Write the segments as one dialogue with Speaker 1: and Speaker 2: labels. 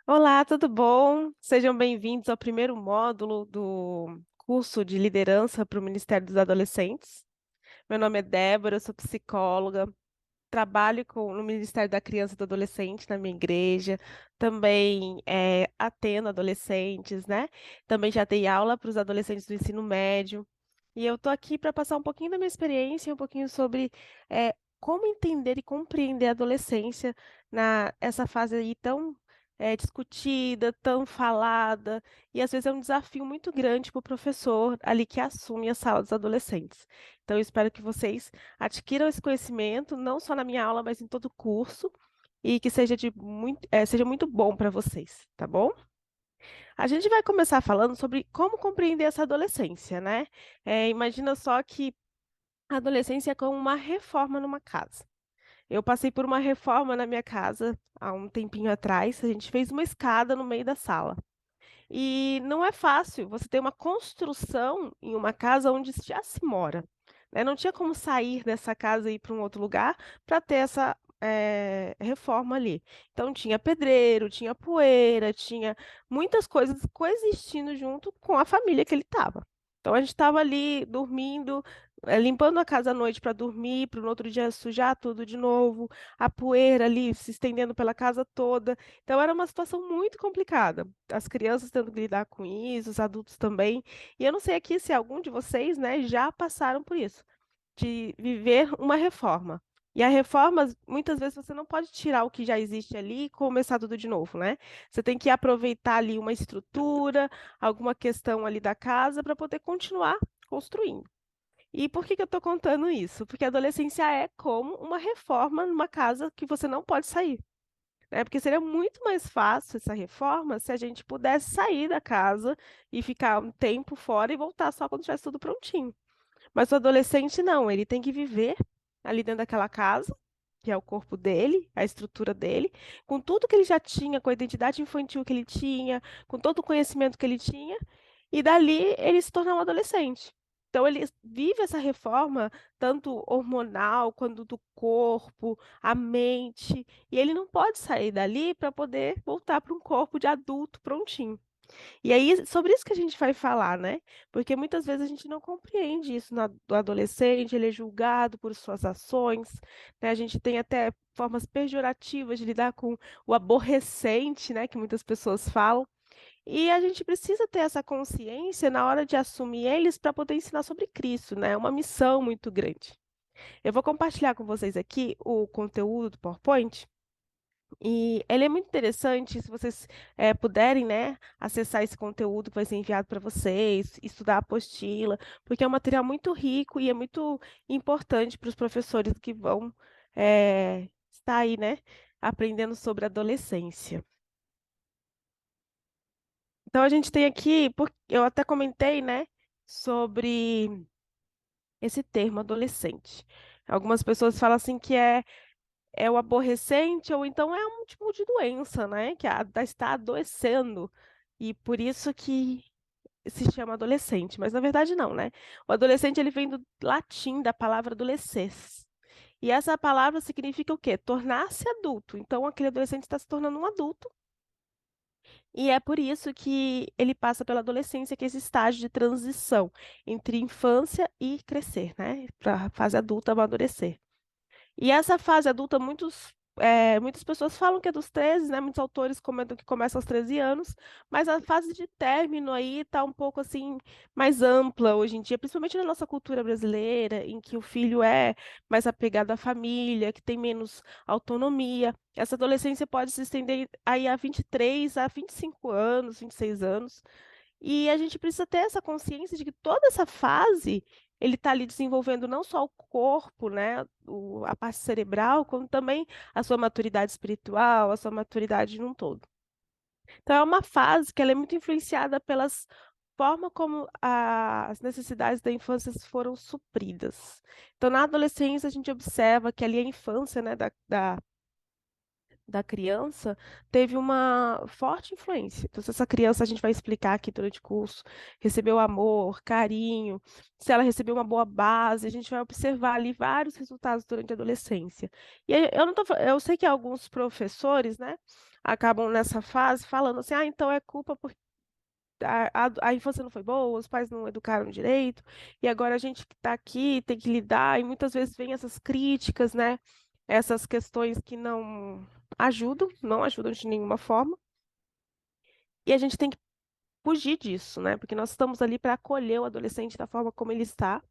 Speaker 1: Olá, tudo bom? Sejam bem-vindos ao primeiro módulo do curso de liderança para o Ministério dos Adolescentes. Meu nome é Débora, eu sou psicóloga, trabalho no Ministério da Criança e do Adolescente na minha igreja, também atendo adolescentes, né? Também já dei aula para os adolescentes do ensino médio. E eu estou aqui para passar um pouquinho da minha experiência, um pouquinho sobre como entender e compreender a adolescência essa fase aí tão discutida, tão falada, e às vezes é um desafio muito grande para o professor ali que assume a sala dos adolescentes. Então, eu espero que vocês adquiram esse conhecimento, não só na minha aula, mas em todo o curso, e que seja muito bom para vocês, tá bom? A gente vai começar falando sobre como compreender essa adolescência, né? Imagina só que a adolescência é como uma reforma numa casa. Eu passei por uma reforma na minha casa há um tempinho atrás. A gente fez uma escada no meio da sala. E não é fácil você ter uma construção em uma casa onde já se mora, né? Não tinha como sair dessa casa e ir para um outro lugar para ter essa reforma ali. Então tinha pedreiro, tinha poeira, tinha muitas coisas coexistindo junto com a família que ele estava. Então a gente estava ali dormindo, limpando a casa à noite para dormir, para no outro dia sujar tudo de novo, a poeira ali se estendendo pela casa toda. Então era uma situação muito complicada. As crianças tendo que lidar com isso, os adultos também. E eu não sei aqui se algum de vocês, né, já passaram por isso, de viver uma reforma. E a reforma, muitas vezes você não pode tirar o que já existe ali e começar tudo de novo, né? Você tem que aproveitar ali uma estrutura, alguma questão ali da casa para poder continuar construindo. E por que que eu estou contando isso? Porque a adolescência é como uma reforma numa casa que você não pode sair, né? Porque seria muito mais fácil essa reforma se a gente pudesse sair da casa e ficar um tempo fora e voltar só quando tivesse tudo prontinho. Mas o adolescente não, ele tem que viver ali dentro daquela casa, que é o corpo dele, a estrutura dele, com tudo que ele já tinha, com a identidade infantil que ele tinha, com todo o conhecimento que ele tinha, e dali ele se tornar um adolescente. Então ele vive essa reforma tanto hormonal quanto do corpo, a mente, e ele não pode sair dali para poder voltar para um corpo de adulto prontinho. E aí, sobre isso que a gente vai falar, né? Porque muitas vezes a gente não compreende isso do adolescente, ele é julgado por suas ações, né? A gente tem até formas pejorativas de lidar com o aborrecente, né? Que muitas pessoas falam. E a gente precisa ter essa consciência na hora de assumir eles para poder ensinar sobre Cristo, né? É uma missão muito grande. Eu vou compartilhar com vocês aqui o conteúdo do PowerPoint. E ele é muito interessante, se vocês puderem, né, acessar esse conteúdo que vai ser enviado para vocês, estudar a apostila, porque é um material muito rico e é muito importante para os professores que vão estar aí, né, aprendendo sobre adolescência. Então a gente tem aqui, eu até comentei, né, sobre esse termo adolescente. Algumas pessoas falam assim que é o aborrecente, ou então é um tipo de doença, né? Que está adoecendo. E por isso que se chama adolescente. Mas na verdade não, né? O adolescente ele vem do latim, da palavra adolescens. E essa palavra significa o quê? Tornar-se adulto. Então aquele adolescente está se tornando um adulto. E é por isso que ele passa pela adolescência, que é esse estágio de transição entre infância e crescer, né? Para a fase adulta amadurecer. E essa fase adulta, muitas pessoas falam que é dos 13, né? Muitos autores comentam que começa aos 13 anos, mas a fase de término aí está um pouco assim mais ampla hoje em dia, principalmente na nossa cultura brasileira, em que o filho é mais apegado à família, que tem menos autonomia. Essa adolescência pode se estender aí a 23, a 25 anos, 26 anos. E a gente precisa ter essa consciência de que toda essa fase ele está ali desenvolvendo não só o corpo, né, a parte cerebral, como também a sua maturidade espiritual, a sua maturidade num todo. Então é uma fase que ela é muito influenciada pelas forma como as necessidades da infância foram supridas. Então na adolescência a gente observa que ali a infância, né, da criança teve uma forte influência. Então, se essa criança, a gente vai explicar aqui durante o curso, recebeu amor, carinho, se ela recebeu uma boa base, a gente vai observar ali vários resultados durante a adolescência. E aí, eu não tô, eu sei que alguns professores, né, acabam nessa fase falando assim, ah, então é culpa porque a infância não foi boa, os pais não educaram direito, e agora a gente que está aqui tem que lidar, e muitas vezes vem essas críticas, né? Essas questões que não ajudam de nenhuma forma, e a gente tem que fugir disso, né? Porque nós estamos ali para acolher o adolescente da forma como ele está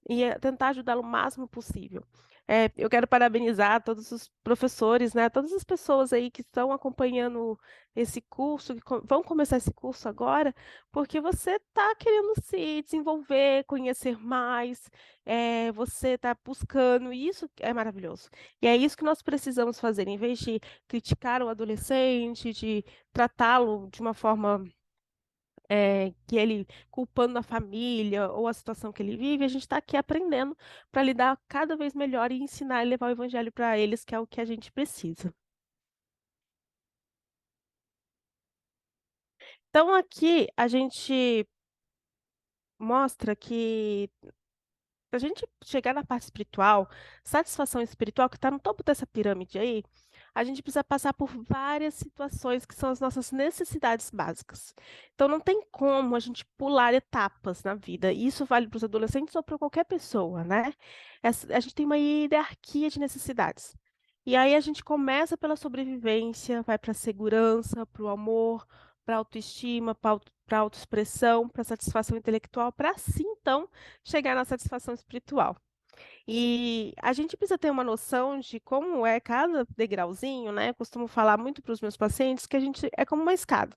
Speaker 1: e tentar ajudá-lo o máximo possível. Eu quero parabenizar todos os professores, né, todas as pessoas aí que estão acompanhando esse curso, que vão começar esse curso agora, porque você está querendo se desenvolver, conhecer mais, você está buscando, e isso é maravilhoso. E é isso que nós precisamos fazer, em vez de criticar o adolescente, de tratá-lo de uma forma que ele culpando a família ou a situação que ele vive, a gente está aqui aprendendo para lidar cada vez melhor e ensinar e levar o evangelho para eles, que é o que a gente precisa. Então, aqui a gente mostra que para a gente chegar na parte espiritual, satisfação espiritual, que está no topo dessa pirâmide aí, a gente precisa passar por várias situações que são as nossas necessidades básicas. Então, não tem como a gente pular etapas na vida. E isso vale para os adolescentes ou para qualquer pessoa, né? A gente tem uma hierarquia de necessidades. E aí a gente começa pela sobrevivência, vai para a segurança, para o amor, para a autoestima, para a autoexpressão, para a satisfação intelectual, para assim, então, chegar na satisfação espiritual. E a gente precisa ter uma noção de como é cada degrauzinho, né? Eu costumo falar muito para os meus pacientes que a gente é como uma escada,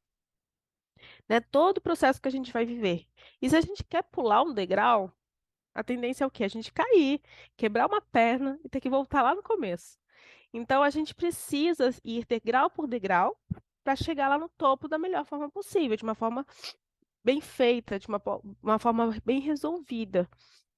Speaker 1: né? Todo o processo que a gente vai viver. E se a gente quer pular um degrau, a tendência é o quê? A gente cair, quebrar uma perna e ter que voltar lá no começo. Então a gente precisa ir degrau por degrau para chegar lá no topo da melhor forma possível, de uma forma bem feita, de uma forma bem resolvida.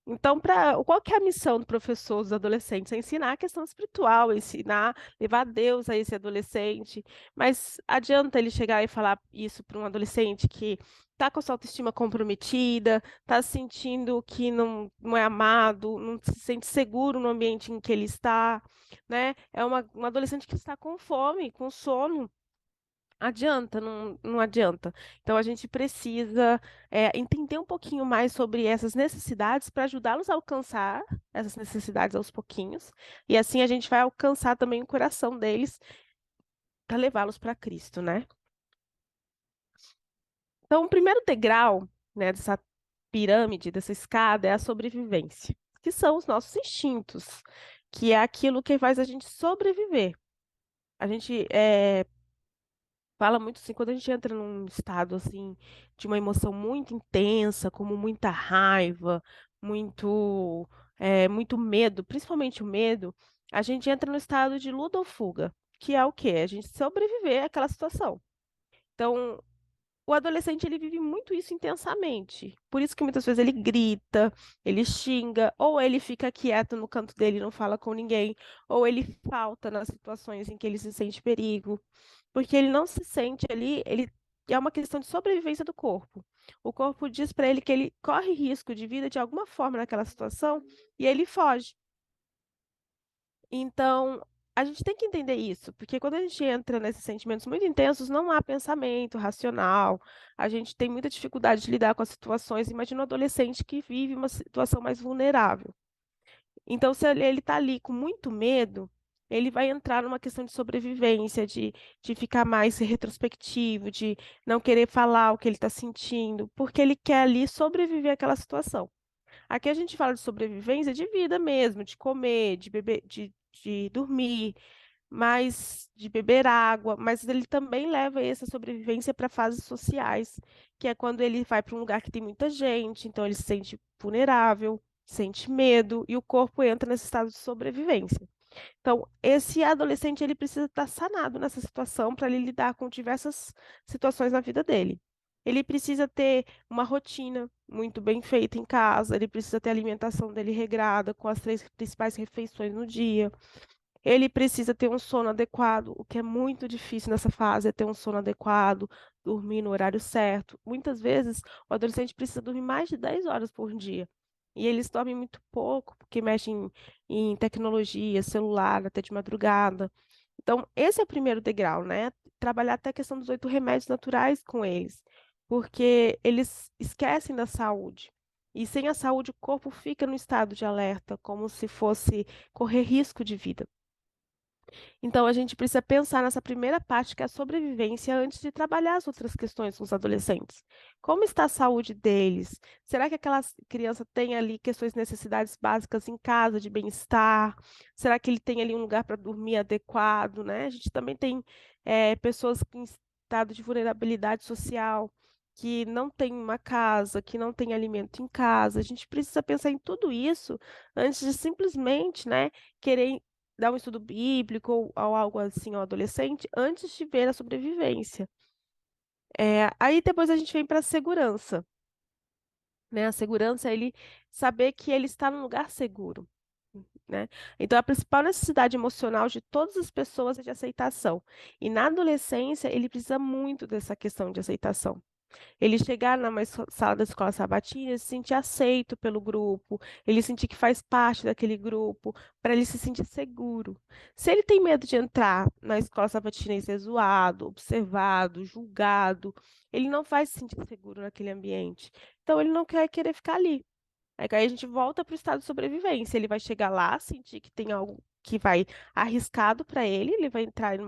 Speaker 1: Então, qual que é a missão do professor dos adolescentes? É ensinar a questão espiritual, ensinar, levar Deus a esse adolescente. Mas adianta ele chegar e falar isso para um adolescente que está com a sua autoestima comprometida, está sentindo que não é amado, não se sente seguro no ambiente em que ele está, né? É um adolescente que está com fome, com sono. Adianta, não adianta. Então, a gente precisa entender um pouquinho mais sobre essas necessidades para ajudá-los a alcançar essas necessidades aos pouquinhos. E assim a gente vai alcançar também o coração deles para levá-los para Cristo, né? Então, o primeiro degrau, né, dessa pirâmide, dessa escada, é a sobrevivência, que são os nossos instintos, que é aquilo que faz a gente sobreviver. A gente fala muito assim, quando a gente entra num estado assim de uma emoção muito intensa, como muita raiva, muito medo, principalmente o medo, a gente entra no estado de luta ou fuga, que é o quê? A gente sobreviver àquela situação. Então, o adolescente ele vive muito isso intensamente. Por isso que muitas vezes ele grita, ele xinga, ou ele fica quieto no canto dele e não fala com ninguém, ou ele falta nas situações em que ele se sente perigo, porque ele não se sente ali, ele é uma questão de sobrevivência do corpo. O corpo diz para ele que ele corre risco de vida de alguma forma naquela situação e ele foge. Então, a gente tem que entender isso, porque quando a gente entra nesses sentimentos muito intensos, não há pensamento racional, a gente tem muita dificuldade de lidar com as situações. Imagina um adolescente que vive uma situação mais vulnerável. Então, se ele está ali com muito medo, ele vai entrar numa questão de sobrevivência, de ficar mais retrospectivo, de não querer falar o que ele está sentindo, porque ele quer ali sobreviver àquela situação. Aqui a gente fala de sobrevivência de vida mesmo, de comer, de beber, de dormir, mas de beber água, mas ele também leva essa sobrevivência para fases sociais, que é quando ele vai para um lugar que tem muita gente, então ele se sente vulnerável, sente medo e o corpo entra nesse estado de sobrevivência. Então, esse adolescente ele precisa estar sanado nessa situação para ele lidar com diversas situações na vida dele. Ele precisa ter uma rotina muito bem feita em casa, ele precisa ter a alimentação dele regrada, com as três principais refeições no dia. Ele precisa ter um sono adequado, o que é muito difícil nessa fase, é ter um sono adequado, dormir no horário certo. Muitas vezes, o adolescente precisa dormir mais de 10 horas por dia. E eles dormem muito pouco, porque mexem em tecnologia, celular, até de madrugada. Então, esse é o primeiro degrau, né? trabalhar até a questão dos 8 remédios naturais com eles, porque eles esquecem da saúde. E sem a saúde, o corpo fica no estado de alerta, como se fosse correr risco de vida. Então, a gente precisa pensar nessa primeira parte, que é a sobrevivência, antes de trabalhar as outras questões com os adolescentes. Como está a saúde deles? Será que aquela criança tem ali questões, necessidades básicas em casa, de bem-estar? Será que ele tem ali um lugar para dormir adequado, né? A gente também tem pessoas em estado de vulnerabilidade social, que não tem uma casa, que não tem alimento em casa. A gente precisa pensar em tudo isso antes de simplesmente, né, querer dar um estudo bíblico ou algo assim ao adolescente antes de ver a sobrevivência. Aí depois a gente vem para a segurança, né? A segurança é ele saber que ele está num lugar seguro, né? Então a principal necessidade emocional de todas as pessoas é de aceitação. E na adolescência ele precisa muito dessa questão de aceitação. Ele chegar numa sala da escola sabatina, ele se sentir aceito pelo grupo, ele sentir que faz parte daquele grupo, para ele se sentir seguro. Se ele tem medo de entrar na escola sabatina e ser zoado, observado, julgado, ele não vai se sentir seguro naquele ambiente. Então, ele não quer querer ficar ali. Aí a gente volta para o estado de sobrevivência. Ele vai chegar lá, sentir que tem algo que vai arriscado para ele vai entrar em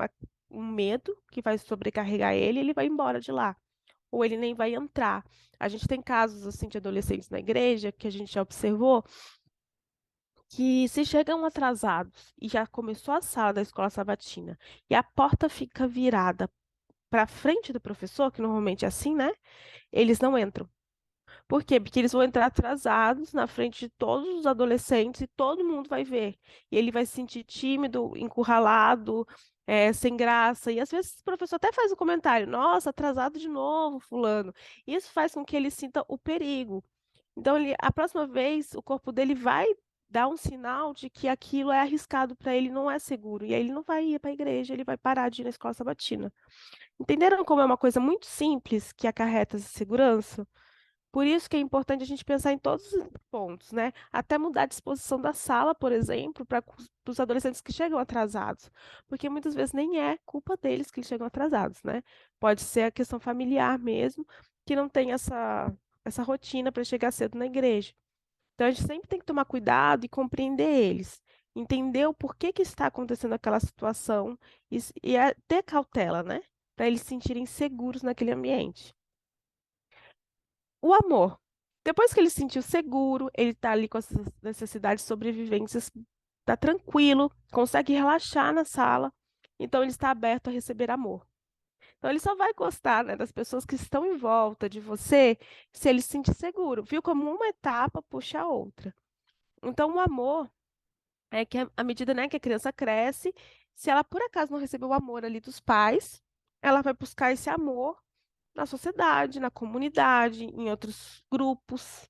Speaker 1: um medo que vai sobrecarregar ele, e ele vai embora de lá ou ele nem vai entrar. A gente tem casos assim de adolescentes na igreja que a gente já observou que se chegam atrasados e já começou a sala da escola sabatina e a porta fica virada para frente do professor, que normalmente é assim, né? Eles não entram. Por quê? Porque eles vão entrar atrasados na frente de todos os adolescentes e todo mundo vai ver. E ele vai se sentir tímido, encurralado, sem graça. E às vezes o professor até faz um comentário: Nossa, atrasado de novo, fulano. Isso faz com que ele sinta o perigo. Então, a próxima vez, o corpo dele vai dar um sinal de que aquilo é arriscado para ele, não é seguro. E aí ele não vai ir para a igreja, ele vai parar de ir na escola sabatina. Entenderam como é uma coisa muito simples que acarreta essa segurança? Por isso que é importante a gente pensar em todos os pontos, né? Até mudar a disposição da sala, por exemplo, para os adolescentes que chegam atrasados. Porque muitas vezes nem é culpa deles que eles chegam atrasados, né? Pode ser a questão familiar mesmo, que não tem essa rotina para chegar cedo na igreja. Então a gente sempre tem que tomar cuidado e compreender eles. Entender o porquê que está acontecendo aquela situação e ter cautela, né? Para eles se sentirem seguros naquele ambiente. O amor. Depois que ele se sentiu seguro, ele está ali com essas necessidades de sobrevivência, está tranquilo, consegue relaxar na sala, então ele está aberto a receber amor. Então ele só vai gostar, né, das pessoas que estão em volta de você se ele se sentir seguro. Viu como uma etapa puxa a outra. Então o amor é que à medida, né, que a criança cresce, se ela por acaso não recebeu o amor ali dos pais, ela vai buscar esse amor na sociedade, na comunidade, em outros grupos.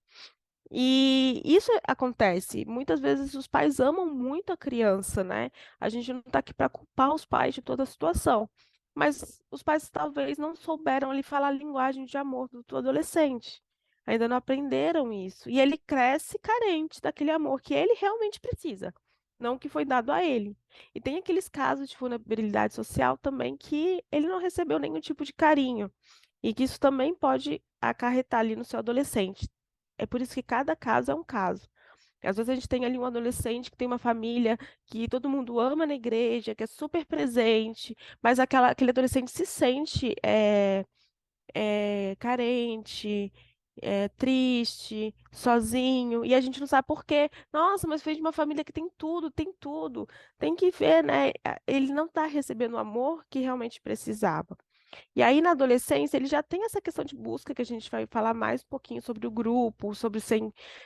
Speaker 1: E isso acontece. Muitas vezes os pais amam muito a criança, né? A gente não está aqui para culpar os pais de toda a situação. Mas os pais talvez não souberam ali falar a linguagem de amor do adolescente. Ainda não aprenderam isso. E ele cresce carente daquele amor que ele realmente precisa, não o que foi dado a ele. E tem aqueles casos de vulnerabilidade social também que ele não recebeu nenhum tipo de carinho. E que isso também pode acarretar ali no seu adolescente. É por isso que cada caso é um caso. Às vezes a gente tem ali um adolescente que tem uma família que todo mundo ama na igreja, que é super presente, mas aquele adolescente se sente carente, triste, sozinho, e a gente não sabe por quê. Nossa, mas veio de uma família que tem tudo, tem tudo. Tem que ver, né? Ele não está recebendo o amor que realmente precisava. E aí, na adolescência, ele já tem essa questão de busca, que a gente vai falar mais um pouquinho sobre o grupo, sobre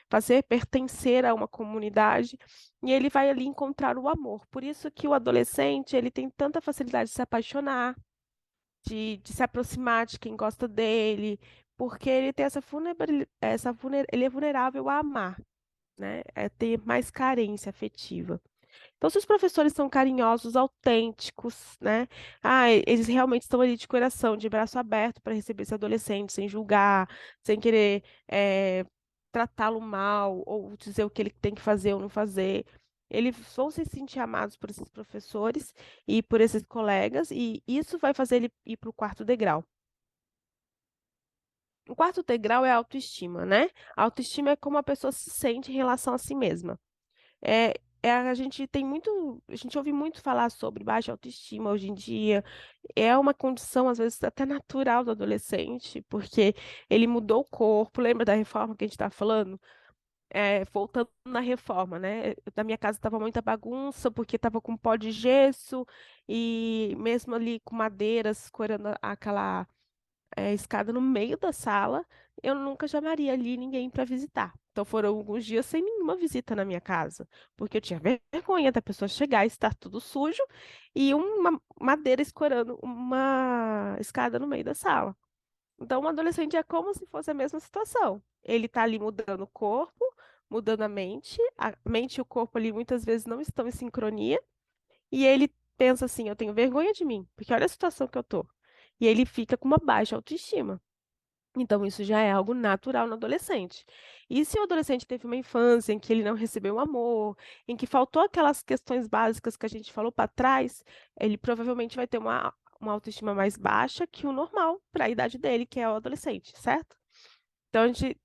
Speaker 1: fazer pertencer a uma comunidade, e ele vai ali encontrar o amor. Por isso que o adolescente, ele tem tanta facilidade de se apaixonar, de se aproximar de quem gosta dele, porque ele tem ele é vulnerável a amar, né? É ter mais carência afetiva. Então, se os professores são carinhosos, autênticos, né? Eles realmente estão ali de coração, de braço aberto para receber esse adolescente, sem julgar, sem querer tratá-lo mal, ou dizer o que ele tem que fazer ou não fazer. Eles vão se sentir amados por esses professores e por esses colegas, e isso vai fazer ele ir para o quarto degrau. O quarto degrau é a autoestima, né? A autoestima é como a pessoa se sente em relação a si mesma. A gente tem muito, a gente ouve muito falar sobre baixa autoestima hoje em dia. É uma condição, às vezes, até natural do adolescente, porque ele mudou o corpo. Lembra da reforma que a gente está falando? Voltando na reforma, né? Na minha casa estava muita bagunça, porque estava com pó de gesso e mesmo ali com madeiras, escorando aquela escada no meio da sala, eu nunca chamaria ali ninguém para visitar. Então foram alguns dias sem nenhuma visita na minha casa, porque eu tinha vergonha da pessoa chegar e estar tudo sujo e uma madeira escorando uma escada no meio da sala. Então, um adolescente é como se fosse a mesma situação. Ele está ali mudando o corpo, mudando a mente e o corpo ali muitas vezes não estão em sincronia, e ele pensa assim: eu tenho vergonha de mim, porque olha a situação que eu tô. E ele fica com uma baixa autoestima. Então, isso já é algo natural no adolescente. E se o adolescente teve uma infância em que ele não recebeu amor, em que faltou aquelas questões básicas que a gente falou para trás, ele provavelmente vai ter uma autoestima mais baixa que o normal para a idade dele, que é o adolescente, certo? Então, a gente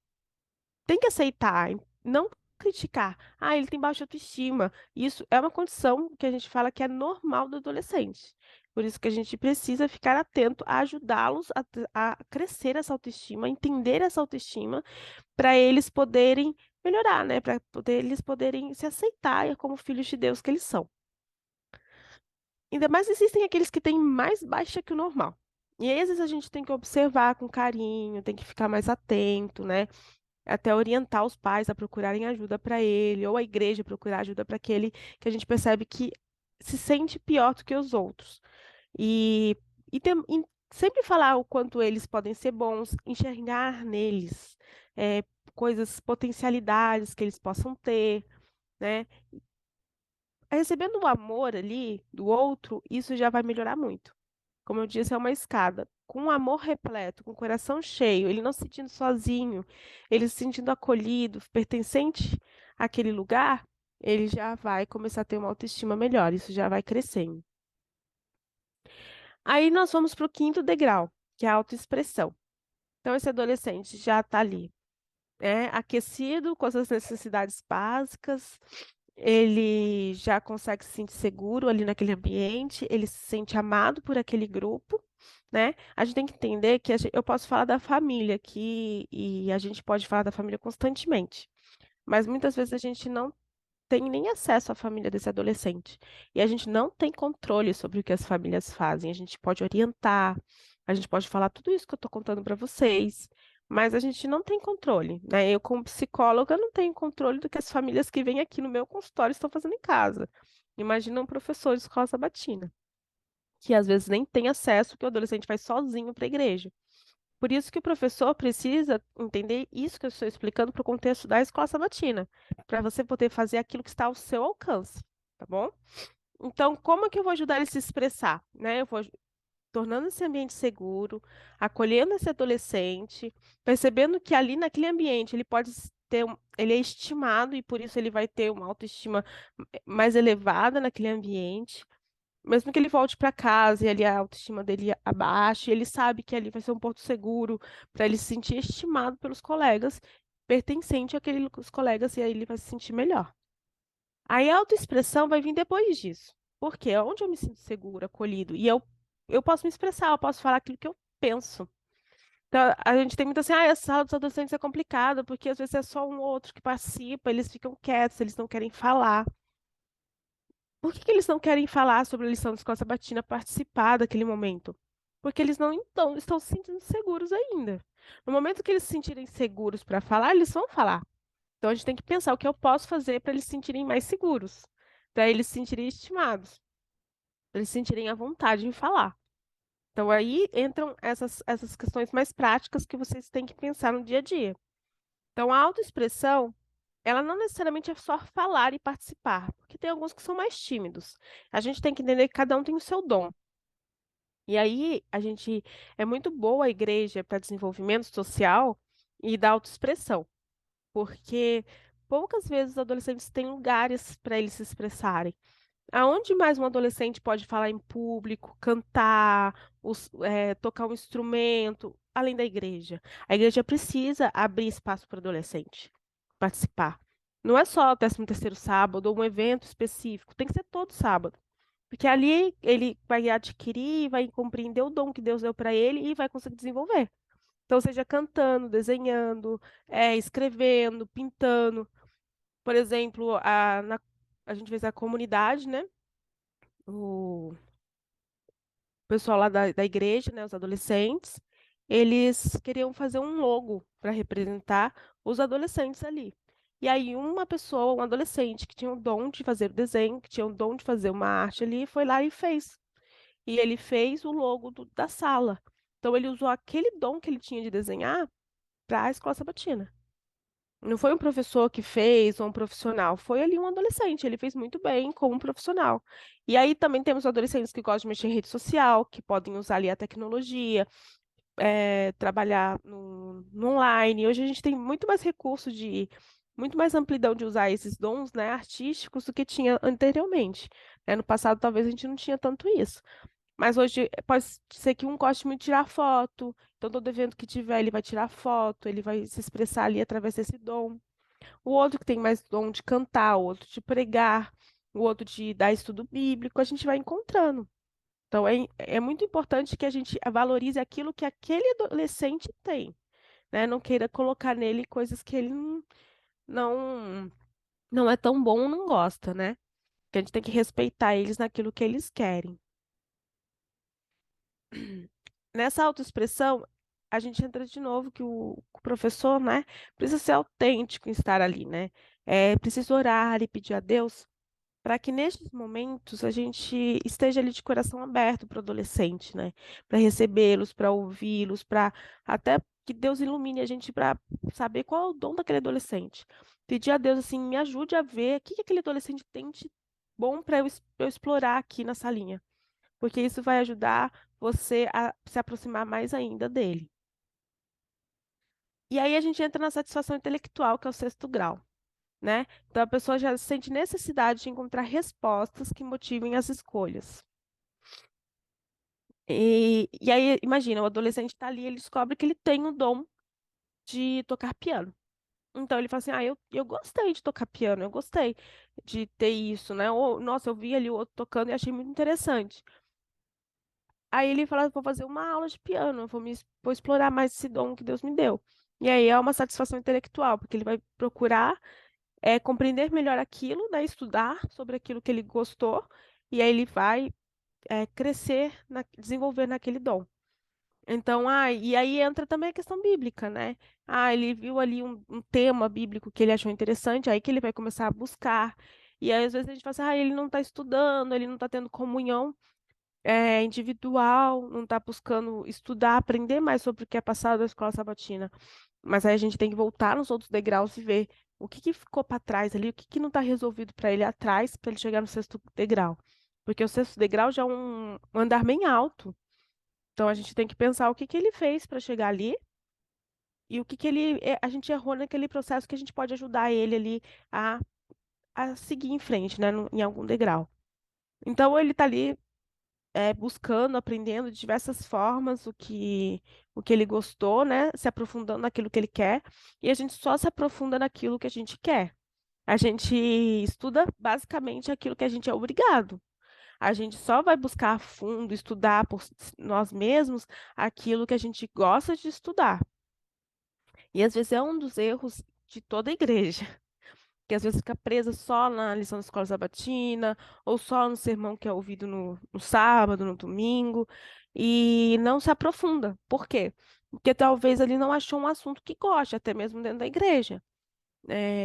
Speaker 1: tem que aceitar, não criticar. Ah, ele tem baixa autoestima. Isso é uma condição que a gente fala que é normal do adolescente. Por isso que a gente precisa ficar atento a ajudá-los a crescer essa autoestima, a entender essa autoestima, para eles poderem melhorar, né? Para eles poderem se aceitar como filhos de Deus que eles são. Ainda mais existem aqueles que têm mais baixa que o normal. E aí, às vezes a gente tem que observar com carinho, tem que ficar mais atento, né? Até orientar os pais a procurarem ajuda para ele, ou a igreja procurar ajuda para aquele que a gente percebe que se sente pior do que os outros. E, e sempre falar o quanto eles podem ser bons, enxergar neles coisas, potencialidades que eles possam ter, né? Recebendo o amor ali do outro, isso já vai melhorar muito. Como eu disse, é uma escada. Com um amor repleto, com o coração cheio, ele não se sentindo sozinho, ele se sentindo acolhido, pertencente àquele lugar, ele já vai começar a ter uma autoestima melhor, isso já vai crescendo. Aí nós vamos para o quinto degrau, que é a autoexpressão. Então, esse adolescente já está ali, aquecido com as suas necessidades básicas, ele já consegue se sentir seguro ali naquele ambiente, ele se sente amado por aquele grupo, né? A gente tem que entender que eu posso falar da família aqui e a gente pode falar da família constantemente, mas muitas vezes a gente não tem nem acesso à família desse adolescente. E a gente não tem controle sobre o que as famílias fazem. A gente pode orientar, a gente pode falar tudo isso que eu estou contando para vocês, mas a gente não tem controle, né? Eu, como psicóloga, não tenho controle do que as famílias que vêm aqui no meu consultório estão fazendo em casa. Imagina um professor de escola sabatina, que às vezes nem tem acesso, que o adolescente vai sozinho para a igreja. Por isso que o professor precisa entender isso que eu estou explicando para o contexto da escola sabatina, para você poder fazer aquilo que está ao seu alcance, tá bom? Então, como é que eu vou ajudar ele a se expressar, né? Eu vou tornando esse ambiente seguro, acolhendo esse adolescente, percebendo que ali naquele ambiente ele pode ele é estimado e por isso ele vai ter uma autoestima mais elevada naquele ambiente. Mesmo que ele volte para casa e ali a autoestima dele abaixe, ele sabe que ali vai ser um porto seguro para ele se sentir estimado pelos colegas, pertencente àqueles colegas, e aí ele vai se sentir melhor. Aí a autoexpressão vai vir depois disso. Porque é onde eu me sinto seguro, acolhido, e eu posso me expressar, eu posso falar aquilo que eu penso. Então, a gente tem muito assim, a sala dos adolescentes é complicada, porque às vezes é só um ou outro que participa, eles ficam quietos, eles não querem falar. Por que que eles não querem falar sobre a lição de escola sabatina, participar daquele momento? Porque eles não estão se sentindo seguros ainda. No momento que eles se sentirem seguros para falar, eles vão falar. Então a gente tem que pensar o que eu posso fazer para eles se sentirem mais seguros, para eles se sentirem estimados, para eles se sentirem à vontade em falar. Então aí entram essas questões mais práticas que vocês têm que pensar no dia a dia. Então a autoexpressão ela não necessariamente é só falar e participar, porque tem alguns que são mais tímidos. A gente tem que entender que cada um tem o seu dom. E aí, é muito boa a igreja para desenvolvimento social e da autoexpressão, porque poucas vezes os adolescentes têm lugares para eles se expressarem. Aonde mais um adolescente pode falar em público, cantar, tocar um instrumento, além da igreja? A igreja precisa abrir espaço para o adolescente participar. Não é só o 13º sábado ou um evento específico, tem que ser todo sábado. Porque ali ele vai adquirir, vai compreender o dom que Deus deu para ele e vai conseguir desenvolver. Então, seja cantando, desenhando, escrevendo, pintando. Por exemplo, a gente fez a comunidade, né? O pessoal lá da igreja, né, os adolescentes, eles queriam fazer um logo para representar os adolescentes ali. E aí uma pessoa, um adolescente que tinha o dom de fazer o desenho, que tinha o dom de fazer uma arte ali, foi lá e fez. E ele fez o logo da sala. Então ele usou aquele dom que ele tinha de desenhar para a escola sabatina. Não foi um professor que fez ou um profissional, foi ali um adolescente. Ele fez muito bem como um profissional. E aí também temos adolescentes que gostam de mexer em rede social, que podem usar ali a tecnologia, trabalhar no online. Hoje a gente tem muito mais recursos muito mais amplidão de usar esses dons, né, artísticos do que tinha anteriormente. No passado talvez a gente não tinha tanto isso. Mas hoje pode ser que um goste muito de tirar foto, então todo evento que tiver ele vai tirar foto, ele vai se expressar ali através desse dom. O outro que tem mais dom de cantar, o outro de pregar, o outro de dar estudo bíblico, a gente vai encontrando. Então é muito importante que a gente valorize aquilo que aquele adolescente tem, né? Não queira colocar nele coisas que ele não, não é tão bom ou não gosta, né? Que a gente tem que respeitar eles naquilo que eles querem. Nessa autoexpressão, a gente entra de novo que o professor, né, precisa ser autêntico em estar ali, né? Precisa orar e pedir a Deus para que nestes momentos a gente esteja ali de coração aberto para o adolescente, né? Para recebê-los, para ouvi-los, para até que Deus ilumine a gente para saber qual é o dom daquele adolescente. Pedir a Deus assim, me ajude a ver o que que aquele adolescente tem de bom para eu explorar aqui na salinha, porque isso vai ajudar você a se aproximar mais ainda dele. E aí a gente entra na satisfação intelectual, que é o 6º grau, né? Então a pessoa já sente necessidade de encontrar respostas que motivem as escolhas. E aí, imagina, o adolescente está ali, ele descobre que ele tem o dom de tocar piano. Então ele fala assim: ah, eu gostei de tocar piano, eu gostei de ter isso, né? Ou, nossa, eu vi ali o outro tocando e achei muito interessante. Aí ele fala: vou fazer uma aula de piano, vou explorar mais esse dom que Deus me deu. E aí é uma satisfação intelectual, porque ele vai procurar compreender melhor aquilo, né? Estudar sobre aquilo que ele gostou, e aí ele vai crescer, desenvolver naquele dom. Então, e aí entra também a questão bíblica, né? Ele viu ali um tema bíblico que ele achou interessante, aí que ele vai começar a buscar. E aí, às vezes, a gente fala assim: ele não está estudando, ele não está tendo comunhão individual, não está buscando estudar, aprender mais sobre o que é passado da escola sabatina. Mas aí a gente tem que voltar nos outros degraus e ver o que que ficou para trás ali, o que que não está resolvido para ele atrás, para ele chegar no 6º degrau. Porque o 6º degrau já é um andar bem alto. Então a gente tem que pensar o que que ele fez para chegar ali e o que que a gente errou naquele processo que a gente pode ajudar ele ali a, a seguir em frente, né, em algum degrau. Então ele está ali buscando, aprendendo de diversas formas o que ele gostou, né? Se aprofundando naquilo que ele quer, e a gente só se aprofunda naquilo que a gente quer. A gente estuda basicamente aquilo que a gente é obrigado. A gente só vai buscar a fundo, estudar por nós mesmos aquilo que a gente gosta de estudar. E às vezes é um dos erros de toda a igreja, que às vezes fica presa só na lição da escola sabatina, ou só no sermão que é ouvido no sábado, no domingo, e não se aprofunda. Por quê? Porque talvez ele não achou um assunto que goste, até mesmo dentro da igreja.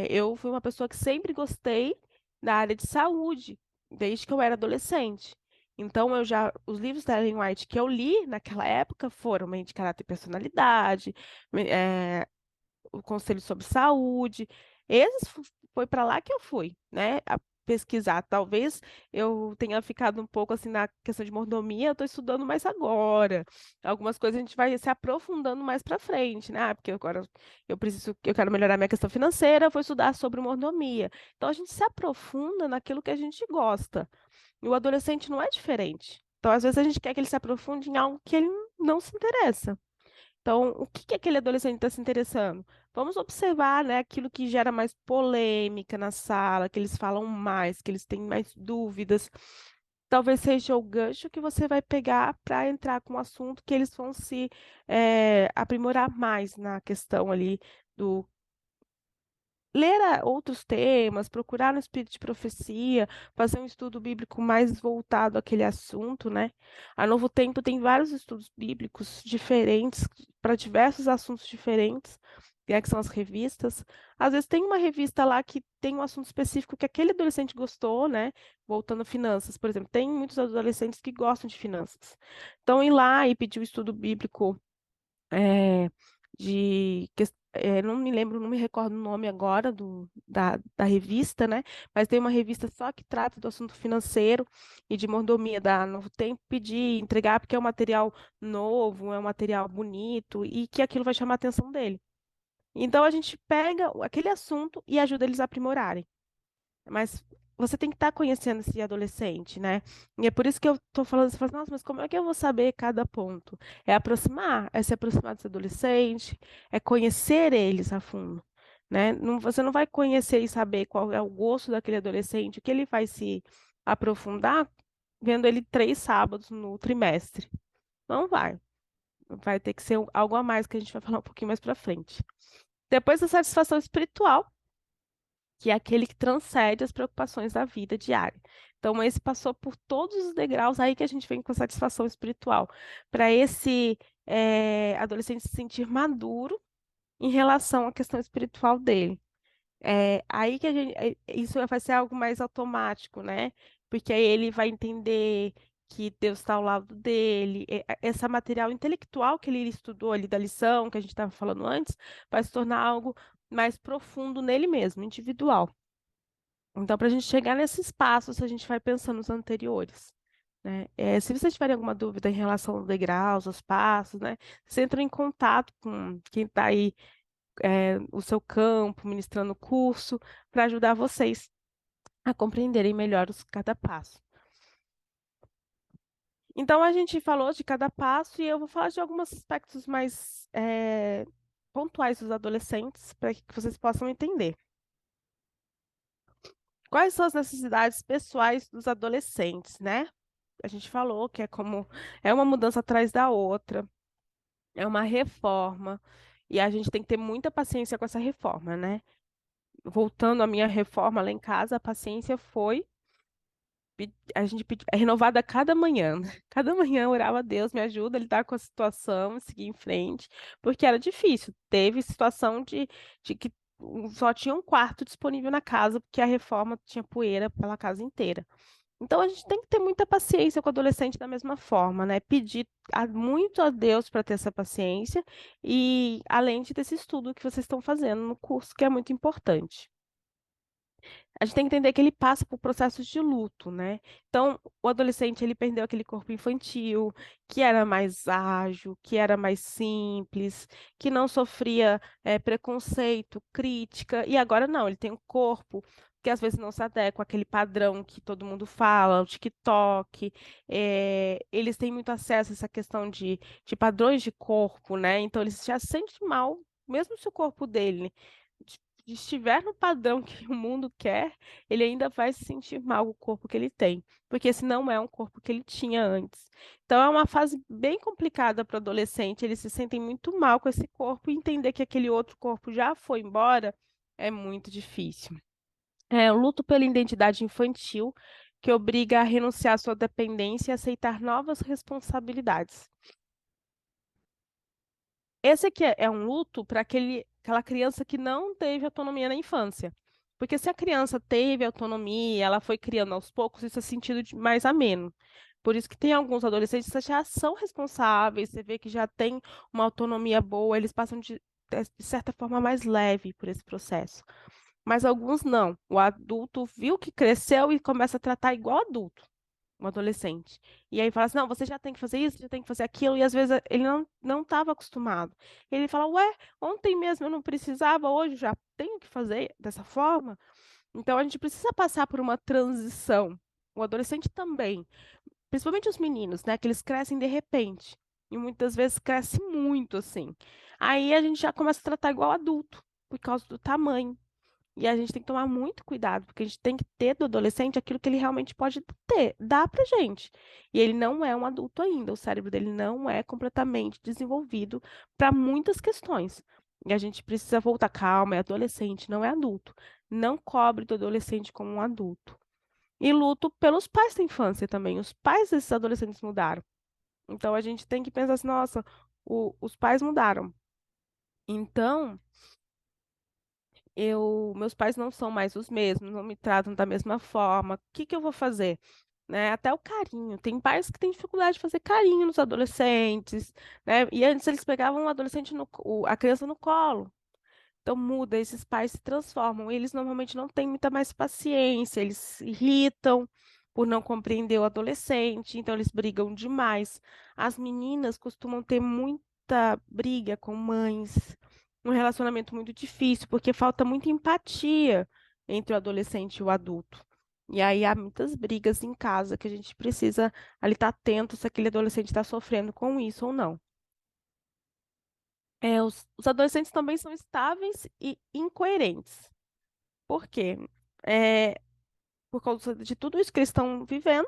Speaker 1: Eu fui uma pessoa que sempre gostei da área de saúde, desde que eu era adolescente. Então, os livros da Ellen White que eu li naquela época foram Mente, de Caráter e Personalidade, o Conselho sobre Saúde. Esses foi para lá que eu fui, né? pesquisar. Talvez eu tenha ficado um pouco assim na questão de mordomia, eu estou estudando mais agora. Algumas coisas a gente vai se aprofundando mais para frente, né? Porque agora eu quero melhorar minha questão financeira, eu vou estudar sobre mordomia. Então a gente se aprofunda naquilo que a gente gosta. E o adolescente não é diferente. Então, às vezes, a gente quer que ele se aprofunde em algo que ele não se interessa. Então, o que que aquele adolescente está se interessando? Vamos observar, né, aquilo que gera mais polêmica na sala, que eles falam mais, que eles têm mais dúvidas. Talvez seja o gancho que você vai pegar para entrar com o assunto que eles vão se aprimorar mais na questão ali do ler outros temas, procurar no espírito de profecia, fazer um estudo bíblico mais voltado àquele assunto, né? A Novo Tempo tem vários estudos bíblicos diferentes para diversos assuntos diferentes, que são as revistas. Às vezes tem uma revista lá que tem um assunto específico que aquele adolescente gostou, né? Voltando a finanças, por exemplo, tem muitos adolescentes que gostam de finanças. Então, ir lá e pedir o estudo bíblico é, não me lembro, não me recordo o nome agora da revista, né? Mas tem uma revista só que trata do assunto financeiro e de mordomia da Novo Tempo, pedir, entregar, porque é um material novo, é um material bonito e que aquilo vai chamar a atenção dele. Então a gente pega aquele assunto e ajuda eles a aprimorarem. Mas você tem que estar conhecendo esse adolescente, né? E é por isso que eu estou falando, você fala, nossa, mas como é que eu vou saber cada ponto? É aproximar, é se aproximar desse adolescente, é conhecer eles a fundo, né? Você não vai conhecer e saber qual é o gosto daquele adolescente, o que ele vai se aprofundar vendo ele 3 sábados no trimestre. Não vai. Vai ter que ser algo a mais que a gente vai falar um pouquinho mais para frente. Depois a satisfação espiritual que é aquele que transcende as preocupações da vida diária. Então, esse passou por todos os degraus aí que a gente vem com satisfação espiritual, para esse adolescente se sentir maduro em relação à questão espiritual dele. É aí que isso vai ser algo mais automático, né? Porque aí ele vai entender que Deus está ao lado dele, essa material intelectual que ele estudou ali da lição, que a gente estava falando antes, vai se tornar algo mais profundo nele mesmo, individual. Então, para a gente chegar nesses passos, a gente vai pensando nos anteriores, né? Se vocês tiverem alguma dúvida em relação aos degraus, aos passos, né? Você entra em contato com quem está aí, o seu campo, ministrando o curso, para ajudar vocês a compreenderem melhor cada passo. Então, a gente falou de cada passo e eu vou falar de alguns aspectos mais pontuais dos adolescentes, para que vocês possam entender. Quais são as necessidades pessoais dos adolescentes, né? A gente falou que é uma mudança atrás da outra, é uma reforma, e a gente tem que ter muita paciência com essa reforma, né? Voltando à minha reforma lá em casa, a paciência foi é renovada a cada manhã, né? Cada manhã eu orava a Deus, me ajuda a lidar com a situação, seguir em frente, porque era difícil. Teve situação de que só tinha um quarto disponível na casa, porque a reforma tinha poeira pela casa inteira. Então a gente tem que ter muita paciência com o adolescente da mesma forma, né? Pedir muito a Deus para ter essa paciência e além desse estudo que vocês estão fazendo no curso, que é muito importante. A gente tem que entender que ele passa por processos de luto, né? Então, o adolescente, ele perdeu aquele corpo infantil, que era mais ágil, que era mais simples, que não sofria preconceito, crítica, e agora não, ele tem um corpo que às vezes não se adequa àquele padrão que todo mundo fala, o TikTok, eles têm muito acesso a essa questão de padrões de corpo, né? Então, eles já sentem mal, mesmo se o corpo dele estiver no padrão que o mundo quer, ele ainda vai se sentir mal com o corpo que ele tem, porque esse não é um corpo que ele tinha antes. Então é uma fase bem complicada para o adolescente, eles se sentem muito mal com esse corpo e entender que aquele outro corpo já foi embora é muito difícil. É o luto pela identidade infantil que obriga a renunciar à sua dependência e aceitar novas responsabilidades. Esse aqui é um luto para aquela criança que não teve autonomia na infância. Porque se a criança teve autonomia, ela foi criando aos poucos, isso é sentido mais ameno. Por isso que tem alguns adolescentes que já são responsáveis, você vê que já tem uma autonomia boa, eles passam de certa forma mais leve por esse processo. Mas alguns não. O adulto viu que cresceu e começa a tratar igual adulto, um adolescente. E aí fala assim, não, você já tem que fazer isso, já tem que fazer aquilo, e às vezes ele não estava acostumado. Ele fala, ué, ontem mesmo eu não precisava, hoje eu já tenho que fazer dessa forma. Então a gente precisa passar por uma transição. O adolescente também, principalmente os meninos, né, que eles crescem de repente. E muitas vezes cresce muito assim. Aí a gente já começa a tratar igual adulto, por causa do tamanho. E a gente tem que tomar muito cuidado, porque a gente tem que ter do adolescente aquilo que ele realmente pode ter, dar pra gente. E ele não é um adulto ainda, o cérebro dele não é completamente desenvolvido para muitas questões. E a gente precisa voltar, calma, é adolescente, não é adulto. Não cobre do adolescente como um adulto. E luto pelos pais da infância também. Os pais desses adolescentes mudaram. Então a gente tem que pensar assim, nossa, os pais mudaram. Então, meus pais não são mais os mesmos, não me tratam da mesma forma. O que que eu vou fazer? Né? Até o carinho. Tem pais que têm dificuldade de fazer carinho nos adolescentes, né? E antes eles pegavam o adolescente a criança no colo. Então muda, esses pais se transformam. Eles normalmente não têm muita mais paciência, eles se irritam por não compreender o adolescente, então eles brigam demais. As meninas costumam ter muita briga com mães, um relacionamento muito difícil, porque falta muita empatia entre o adolescente e o adulto. E aí há muitas brigas em casa que a gente precisa ali estar atento se aquele adolescente está sofrendo com isso ou não. Os adolescentes também são estáveis e incoerentes. Por quê? É, por causa de tudo isso que eles estão vivendo,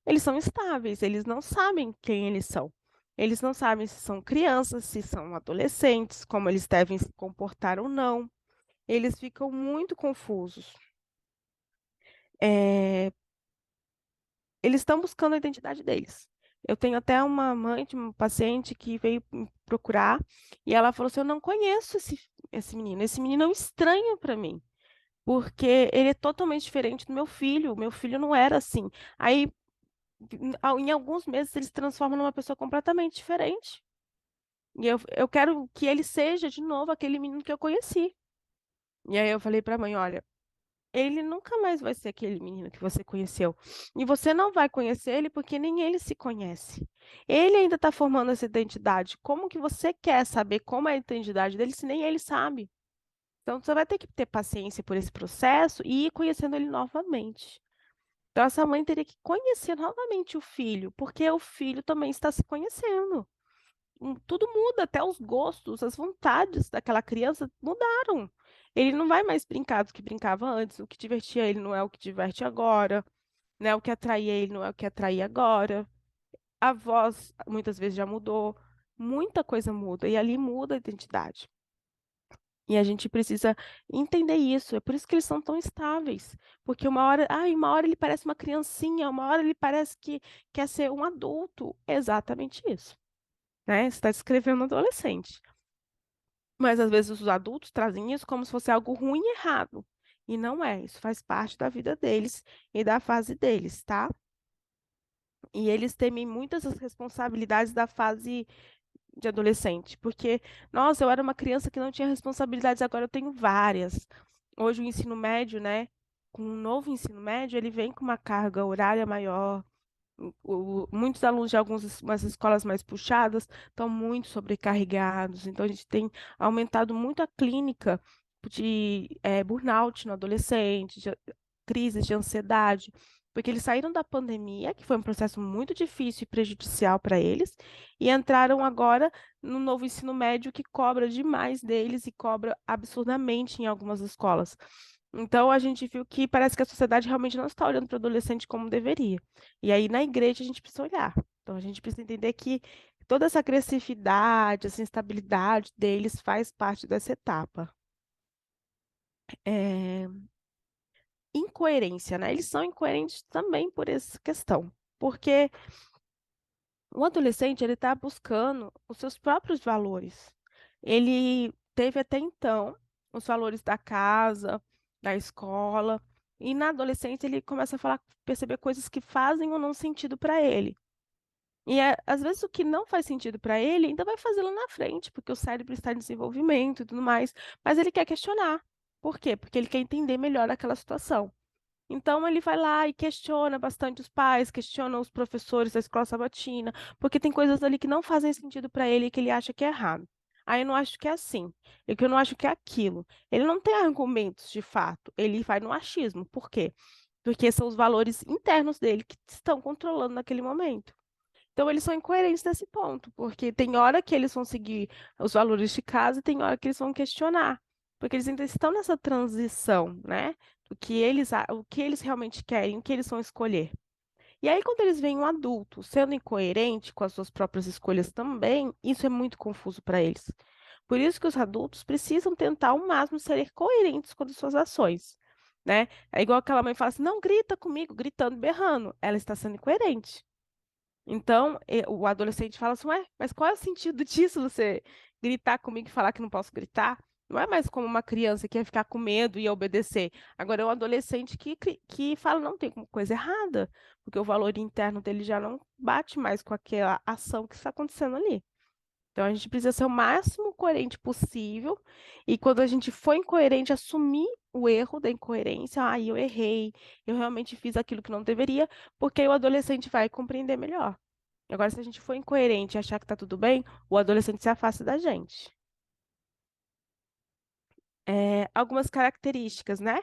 Speaker 1: eles são instáveis, eles não sabem quem eles são. Eles não sabem se são crianças, se são adolescentes, como eles devem se comportar ou não. Eles ficam muito confusos. É, eles estão buscando a identidade deles. Eu tenho até uma mãe de um paciente que veio me procurar e ela falou assim: Eu não conheço esse menino é um estranho para mim. Porque ele é totalmente diferente do meu filho. O meu filho não era assim. Aí, em alguns meses, ele se transforma numa pessoa completamente diferente. E eu quero que ele seja de novo aquele menino que eu conheci. E aí eu falei para a mãe, olha, ele nunca mais vai ser aquele menino que você conheceu. E você não vai conhecer ele porque nem ele se conhece. Ele ainda está formando essa identidade. Como que você quer saber como é a identidade dele se nem ele sabe? Então, você vai ter que ter paciência por esse processo e ir conhecendo ele novamente. Então, essa mãe teria que conhecer novamente o filho, porque o filho também está se conhecendo. Tudo muda, até os gostos, as vontades daquela criança mudaram. Ele não vai mais brincar do que brincava antes. O que divertia ele não é o que diverte agora, né? O que atraía ele não é o que atrai agora. A voz muitas vezes já mudou. Muita coisa muda e ali muda a identidade. E a gente precisa entender isso. É por isso que eles são tão estáveis. Porque uma hora ele parece uma criancinha, uma hora ele parece que quer ser um adulto. É exatamente isso, né? Você está descrevendo um adolescente. Mas às vezes os adultos trazem isso como se fosse algo ruim e errado. E não é. Isso faz parte da vida deles e da fase deles, tá? E eles temem muitas as responsabilidades da fase de adolescente, porque, nossa, eu era uma criança que não tinha responsabilidades, agora eu tenho várias. Hoje o ensino médio, né, com o novo ensino médio, ele vem com uma carga horária maior. Muitos alunos de algumas escolas mais puxadas estão muito sobrecarregados, então a gente tem aumentado muito a clínica de burnout no adolescente, crises de ansiedade, porque eles saíram da pandemia, que foi um processo muito difícil e prejudicial para eles, e entraram agora no novo ensino médio que cobra demais deles e cobra absurdamente em algumas escolas. Então a gente viu que parece que a sociedade realmente não está olhando para o adolescente como deveria. E aí na igreja a gente precisa olhar. Então a gente precisa entender que toda essa agressividade, essa instabilidade deles faz parte dessa etapa. É, incoerência, né? Eles são incoerentes também por essa questão, porque o adolescente ele está buscando os seus próprios valores. Ele teve até então os valores da casa, da escola, e na adolescência ele começa a falar, perceber coisas que fazem ou não sentido para ele. E às vezes o que não faz sentido para ele ainda vai fazer lá na frente, porque o cérebro está em desenvolvimento e tudo mais, mas ele quer questionar. Por quê? Porque ele quer entender melhor aquela situação. Então ele vai lá e questiona bastante os pais, questiona os professores da escola sabatina, porque tem coisas ali que não fazem sentido para ele e que ele acha que é errado. Aí eu não acho que é assim, e que eu não acho que é aquilo. Ele não tem argumentos de fato, ele vai no achismo. Por quê? Porque são os valores internos dele que estão controlando naquele momento. Então, eles são incoerentes nesse ponto, porque tem hora que eles vão seguir os valores de casa e tem hora que eles vão questionar, porque eles ainda estão nessa transição, né? O que eles realmente querem, o que eles vão escolher. E aí, quando eles veem um adulto sendo incoerente com as suas próprias escolhas também, isso é muito confuso para eles. Por isso que os adultos precisam tentar ao máximo ser coerentes com as suas ações, né? É igual aquela mãe fala assim, não grita comigo, gritando, berrando. Ela está sendo incoerente. Então, o adolescente fala assim, ué, mas qual é o sentido disso, você gritar comigo e falar que não posso gritar? Não é mais como uma criança que ia ficar com medo e ia obedecer. Agora é um adolescente que fala, não, tem alguma coisa errada, porque o valor interno dele já não bate mais com aquela ação que está acontecendo ali. Então, a gente precisa ser o máximo coerente possível, e quando a gente for incoerente, assumir o erro da incoerência, eu errei, eu realmente fiz aquilo que não deveria, porque aí o adolescente vai compreender melhor. Agora, se a gente for incoerente e achar que tá tudo bem, o adolescente se afasta da gente. Algumas características, né?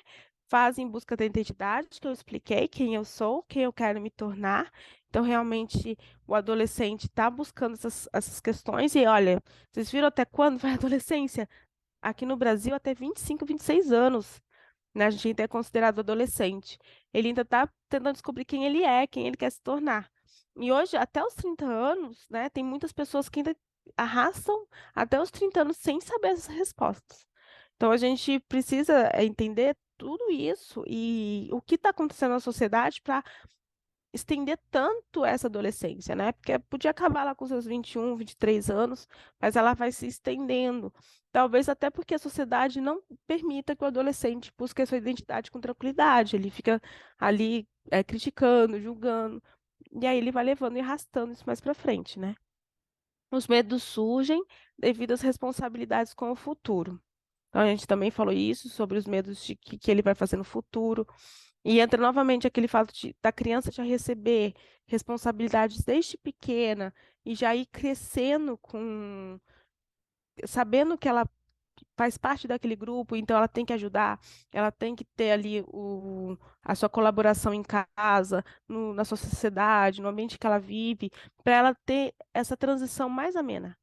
Speaker 1: Fazem busca da identidade, que eu expliquei, quem eu sou, quem eu quero me tornar. Então, realmente, o adolescente está buscando essas questões. E olha, vocês viram até quando vai a adolescência? Aqui no Brasil, até 25, 26 anos, né? A gente ainda é considerado adolescente. Ele ainda está tentando descobrir quem ele é, quem ele quer se tornar. E hoje, até os 30 anos, né, tem muitas pessoas que ainda arrastam até os 30 anos sem saber essas respostas. Então, a gente precisa entender tudo isso e o que está acontecendo na sociedade para estender tanto essa adolescência, né? Porque podia acabar lá com seus 21, 23 anos, mas ela vai se estendendo. Talvez até porque a sociedade não permita que o adolescente busque a sua identidade com tranquilidade. Ele fica ali, criticando, julgando, e aí ele vai levando e arrastando isso mais para frente, né? Os medos surgem devido às responsabilidades com o futuro. Então, a gente também falou isso sobre os medos de que ele vai fazer no futuro. E entra novamente aquele fato da criança já receber responsabilidades desde pequena e já ir crescendo sabendo que ela faz parte daquele grupo, então ela tem que ajudar, ela tem que ter ali a sua colaboração em casa, na sua sociedade, no ambiente que ela vive, para ela ter essa transição mais amena.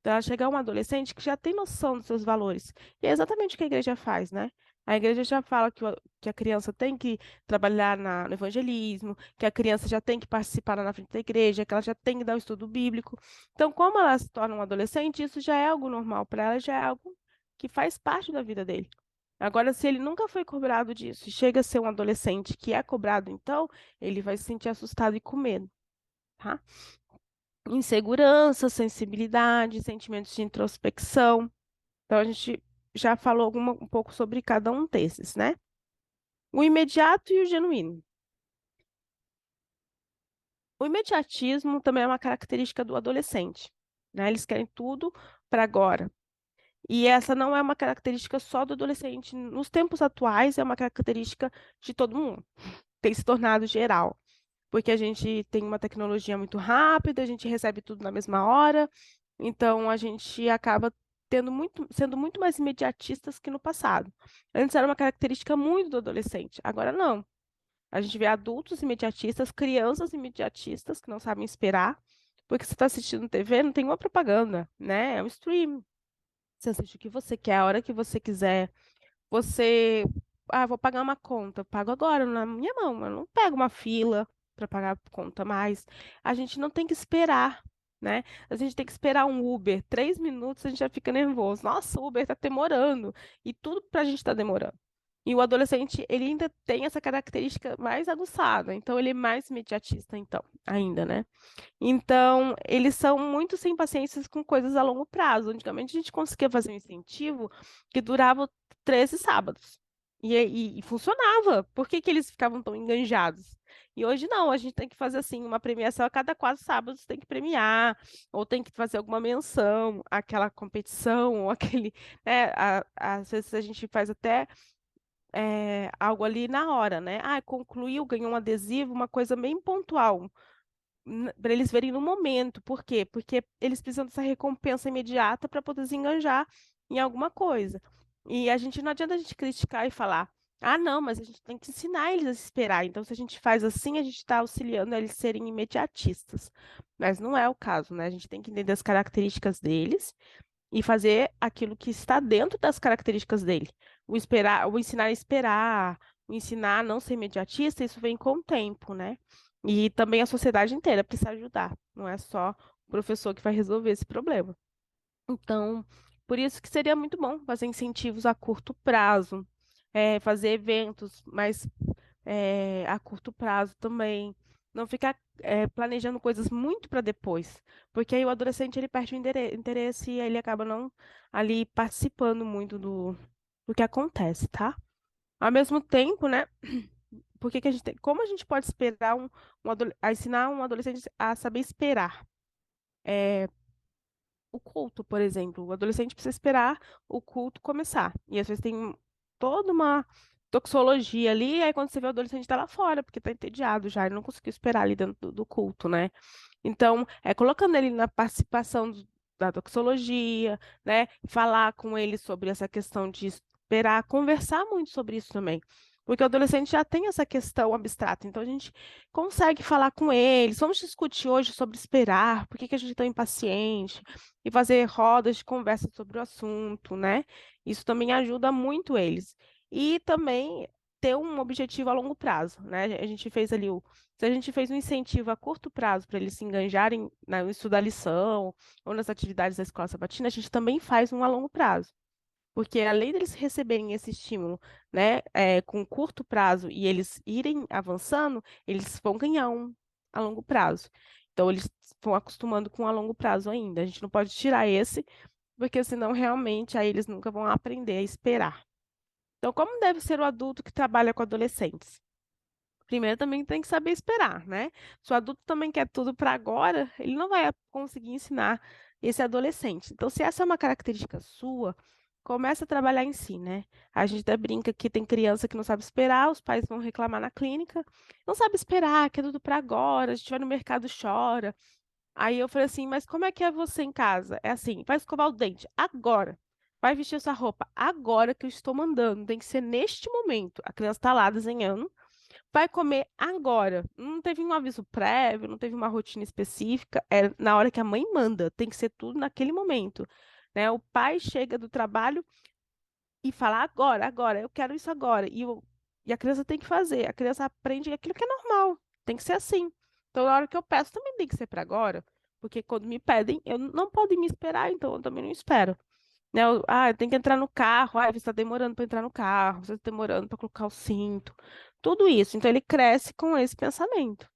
Speaker 1: Então, ela chegar a um adolescente que já tem noção dos seus valores. E é exatamente o que a igreja faz, né? A igreja já fala que a criança tem que trabalhar no evangelismo, que a criança já tem que participar lá na frente da igreja, que ela já tem que dar o estudo bíblico. Então, como ela se torna um adolescente, isso já é algo normal para ela, já é algo que faz parte da vida dele. Agora, se ele nunca foi cobrado disso e chega a ser um adolescente que é cobrado, então, ele vai se sentir assustado e com medo, tá? Insegurança, sensibilidade, sentimentos de introspecção. Então, a gente já falou um pouco sobre cada um desses, né? O imediato e o genuíno. O imediatismo também é uma característica do adolescente, né? Eles querem tudo para agora. E essa não é uma característica só do adolescente. Nos tempos atuais, é uma característica de todo mundo. Tem se tornado geral. Porque a gente tem uma tecnologia muito rápida, a gente recebe tudo na mesma hora, então a gente acaba sendo muito mais imediatistas que no passado. Antes era uma característica muito do adolescente, agora não. A gente vê adultos imediatistas, crianças imediatistas que não sabem esperar, porque você está assistindo TV, não tem uma propaganda, né? É um stream. Você assiste o que você quer, a hora que você quiser. Você, vou pagar uma conta, eu pago agora na minha mão, eu não pego uma fila para pagar a conta mais. A gente não tem que esperar, né? A gente tem que esperar um Uber, 3 minutos a gente já fica nervoso. Nossa, o Uber tá demorando. E tudo pra gente tá demorando. E o adolescente, ele ainda tem essa característica mais aguçada, então ele é mais imediatista, então, ainda, né? Então, eles são muito sem paciência com coisas a longo prazo. Antigamente, a gente conseguia fazer um incentivo que durava 13 sábados. E funcionava. Por que que eles ficavam tão enganjados? E hoje não, a gente tem que fazer assim, uma premiação a cada 4 sábados tem que premiar, ou tem que fazer alguma menção àquela competição, ou aquele, né? Às vezes a gente faz até algo ali na hora, né? Ah, concluiu, ganhou um adesivo, uma coisa bem pontual, para eles verem no momento. Por quê? Porque eles precisam dessa recompensa imediata para poder se enganjar em alguma coisa. E a gente não adianta a gente criticar e falar, ah, não, mas a gente tem que ensinar eles a esperar. Então, se a gente faz assim, a gente está auxiliando eles a serem imediatistas. Mas não é o caso, né? A gente tem que entender as características deles e fazer aquilo que está dentro das características dele. O esperar, o ensinar a esperar, o ensinar a não ser imediatista, isso vem com o tempo, né? E também a sociedade inteira precisa ajudar, não é só o professor que vai resolver esse problema. Então, por isso que seria muito bom fazer incentivos a curto prazo, fazer eventos mais a curto prazo também. Não ficar planejando coisas muito para depois, porque aí o adolescente ele perde o interesse e ele acaba não ali participando muito do que acontece, tá? Ao mesmo tempo, né? Porque que a gente como a gente pode esperar a ensinar um adolescente a saber esperar? O culto, por exemplo. O adolescente precisa esperar o culto começar. E às vezes tem toda uma toxologia ali, aí quando você vê o adolescente tá lá fora, porque tá entediado já, ele não conseguiu esperar ali dentro do culto, né? Então, colocando ele na participação da doxologia, né? Falar com ele sobre essa questão de esperar, conversar muito sobre isso também. Porque o adolescente já tem essa questão abstrata, então a gente consegue falar com eles. Vamos discutir hoje sobre esperar, por que que a gente é tão impaciente, e fazer rodas de conversa sobre o assunto, né? Isso também ajuda muito eles. E também ter um objetivo a longo prazo, né? A gente fez ali se a gente fez um incentivo a curto prazo para eles se enganjarem no estudo da lição ou nas atividades da escola sabatina, a gente também faz um a longo prazo. Porque além deles receberem esse estímulo, né, com curto prazo e eles irem avançando, eles vão ganhar um a longo prazo. Então, eles vão acostumando com a longo prazo ainda. A gente não pode tirar esse, porque senão realmente aí eles nunca vão aprender a esperar. Então, como deve ser o adulto que trabalha com adolescentes? Primeiro também tem que saber esperar, né? Se o adulto também quer tudo para agora, ele não vai conseguir ensinar esse adolescente. Então, se essa é uma característica sua, começa a trabalhar em si, né? A gente até brinca que tem criança que não sabe esperar, os pais vão reclamar na clínica, não sabe esperar, quer tudo para agora, a gente vai no mercado, chora. Aí eu falei assim, mas como é que é você em casa? É assim, vai escovar o dente agora. Vai vestir essa roupa agora que eu estou mandando. Tem que ser neste momento. A criança está lá desenhando, vai comer agora. Não teve um aviso prévio, não teve uma rotina específica. É na hora que a mãe manda. Tem que ser tudo naquele momento, né? O pai chega do trabalho e fala agora, agora, eu quero isso agora. E a criança tem que fazer. A criança aprende aquilo que é normal. Tem que ser assim. Então, na hora que eu peço, também tem que ser para agora. Porque quando me pedem, eu não podem me esperar, então eu também não espero. Né? Tem que entrar no carro. Você está demorando para entrar no carro, você está demorando para colocar o cinto. Tudo isso. Então, ele cresce com esse pensamento.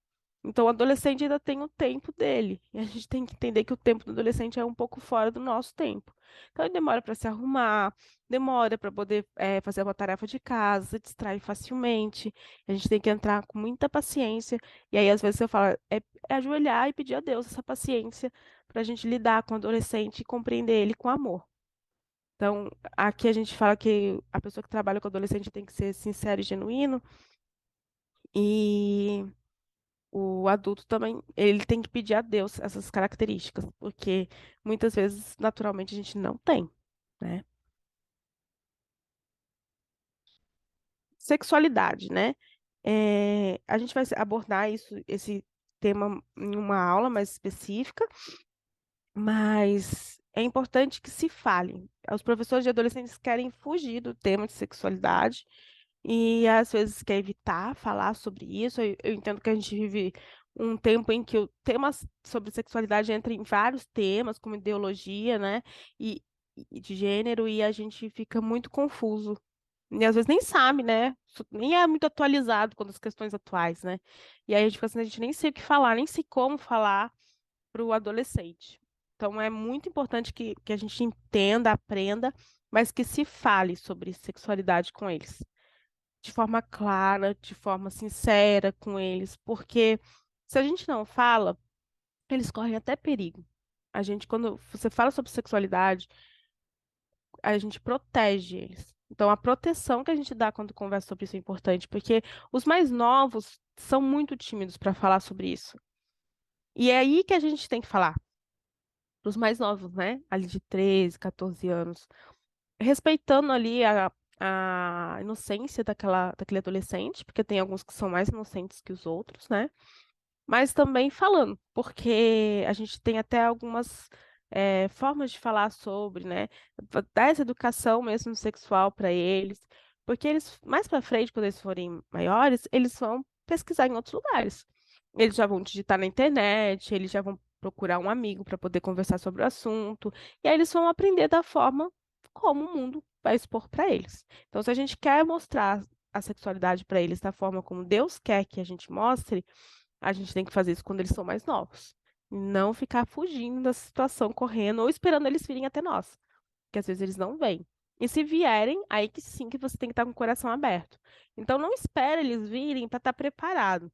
Speaker 1: Então, o adolescente ainda tem o tempo dele. E a gente tem que entender que o tempo do adolescente é um pouco fora do nosso tempo. Então, ele demora para se arrumar, demora para poder fazer uma tarefa de casa, se distrai facilmente. A gente tem que entrar com muita paciência. E aí, às vezes, eu falo, é ajoelhar e pedir a Deus essa paciência para a gente lidar com o adolescente e compreender ele com amor. Então, aqui a gente fala que a pessoa que trabalha com adolescente tem que ser sincero e genuíno. E o adulto também, ele tem que pedir a Deus essas características, porque muitas vezes, naturalmente, a gente não tem, né? Sexualidade, né? A gente vai abordar esse tema em uma aula mais específica, mas é importante que se fale. Os professores de adolescentes querem fugir do tema de sexualidade e às vezes quer evitar falar sobre isso. Eu entendo que a gente vive um tempo em que o tema sobre sexualidade entra em vários temas, como ideologia, né? E, e de gênero, e a gente fica muito confuso. E às vezes nem sabe, né? Nem é muito atualizado quando as questões atuais, né? E aí a gente fica assim, a gente nem sei o que falar, nem sei como falar para o adolescente. Então é muito importante que a gente entenda, aprenda, mas que se fale sobre sexualidade com eles. de forma clara, de forma sincera com eles, porque se a gente não fala, eles correm até perigo. A gente, quando você fala sobre sexualidade, a gente protege eles. Então, a proteção que a gente dá quando conversa sobre isso é importante, porque os mais novos são muito tímidos para falar sobre isso. E é aí que a gente tem que falar, para os mais novos, né? Ali de 13, 14 anos, respeitando ali a inocência daquele adolescente, porque tem alguns que são mais inocentes que os outros, né? Mas também falando, porque a gente tem até algumas formas de falar sobre, né? Dar essa educação mesmo sexual para eles, porque eles, mais para frente, quando eles forem maiores, eles vão pesquisar em outros lugares. Eles já vão digitar na internet, eles já vão procurar um amigo para poder conversar sobre o assunto, e aí eles vão aprender da forma como o mundo vai expor para eles. Então, se a gente quer mostrar a sexualidade para eles da forma como Deus quer que a gente mostre, a gente tem que fazer isso quando eles são mais novos. Não ficar fugindo da situação, correndo ou esperando eles virem até nós, que às vezes eles não vêm. E se vierem, aí que sim que você tem que estar com o coração aberto. Então não espere eles virem para estar preparado,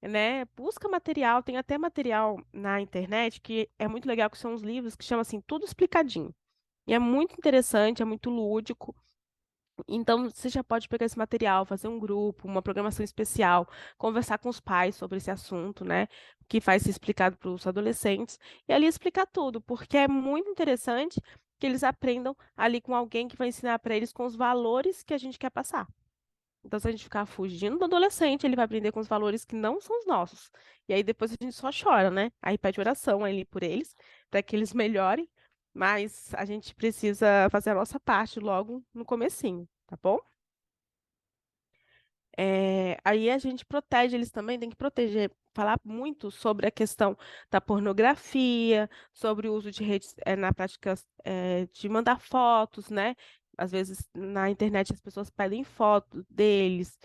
Speaker 1: né? Busca material, tem até material na internet que é muito legal, que são os livros que chamam assim, tudo explicadinho. E é muito interessante, é muito lúdico. Então, você já pode pegar esse material, fazer um grupo, uma programação especial, conversar com os pais sobre esse assunto, né? Que vai ser explicado para os adolescentes, e ali explicar tudo, porque é muito interessante que eles aprendam ali com alguém que vai ensinar para eles com os valores que a gente quer passar. Então, se a gente ficar fugindo do adolescente, ele vai aprender com os valores que não são os nossos. E aí depois a gente só chora, né? Aí pede oração ali por eles, para que eles melhorem, mas a gente precisa fazer a nossa parte logo no comecinho, tá bom? Aí a gente protege eles também, tem que proteger, falar muito sobre a questão da pornografia, sobre o uso de redes, na prática, de mandar fotos, né? Às vezes na internet as pessoas pedem fotos deles